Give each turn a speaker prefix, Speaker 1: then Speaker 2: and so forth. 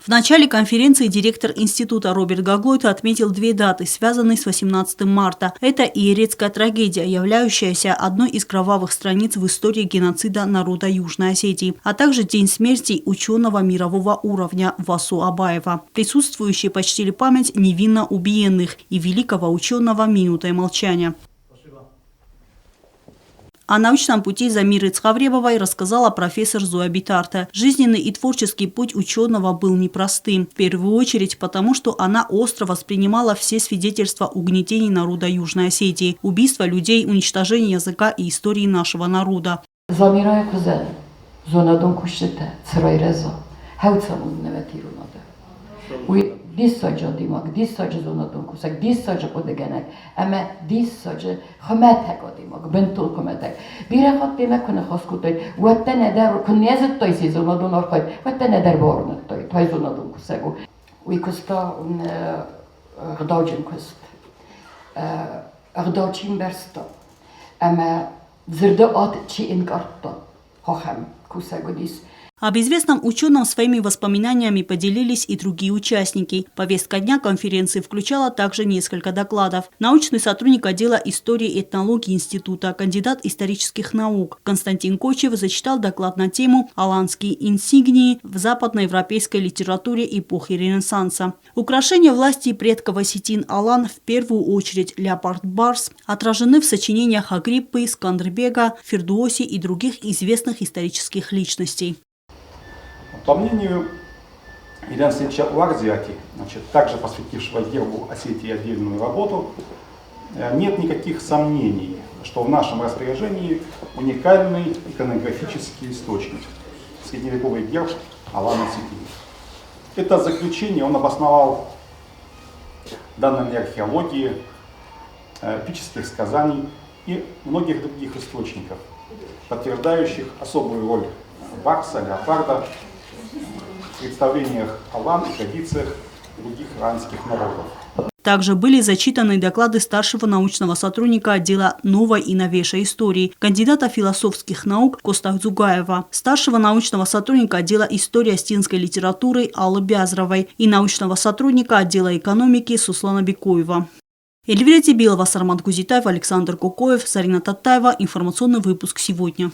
Speaker 1: В начале конференции директор института Роберт Гаглойт отметил две даты, связанные с 18 марта. Это иерецкая трагедия, являющаяся одной из кровавых страниц в истории геноцида народа Южной Осетии, а также день смерти ученого мирового уровня Васу Абаева. Присутствующие почтили память невинно убиенных и великого ученого минутой молчания. О научном пути Замиры Цхавребовой рассказала профессор Зоя Битарта. Жизненный и творческий путь ученого был непростым. В первую очередь потому, что она остро воспринимала все свидетельства угнетений народа Южной Осетии, убийства людей, уничтожения языка и истории нашего народа.
Speaker 2: Замира Dissaggio dimag, dissaggio zonadon kusak, dissaggio podegenek, eme dissaggio chametek a dimag, bentol chametek. Birehat be mekkone haszkutai, vagy teneder, kunni ezett tajsi zonadon arkai, vagy teneder barnat taj zonadon kusego. Új kusta gdaudzsin kust, gdaudzsin bersta, eme zirde at chi inkarta, hachem kusego dis.
Speaker 1: Об известном ученом своими воспоминаниями поделились и другие участники. Повестка дня конференции включала также несколько докладов. Научный сотрудник отдела истории и этнологии института, кандидат исторических наук Константин Кочев зачитал доклад на тему «Аланские инсигнии в западноевропейской литературе эпохи Ренессанса». Украшения власти предков осетин Алан, в первую очередь Леопард Барс, отражены в сочинениях Агриппы, Скандербега, Фердуоси и других известных исторических личностей.
Speaker 3: По мнению Ильяна Алексеевича Ларзиати, также посвятившего гербу Осетии отдельную работу, нет никаких сомнений, что в нашем распоряжении уникальный иконографический источник – средневековый герб Алана Осетии. Это заключение он обосновал данными археологии, эпических сказаний и многих других источников, подтверждающих особую роль Барса, Леопарда в представлениях Алан и традициях других иранских народов.
Speaker 1: Также были зачитаны доклады старшего научного сотрудника отдела новой и новейшей истории, кандидата философских наук Коста Дзугаева, старшего научного сотрудника отдела истории остинской литературы Аллы Бязровой и научного сотрудника отдела экономики Суслана Бекоева. Эльвира Тебилова, Сармат Гузитаев, Александр Кокоев, Зарина Татаева. Информационный выпуск сегодня.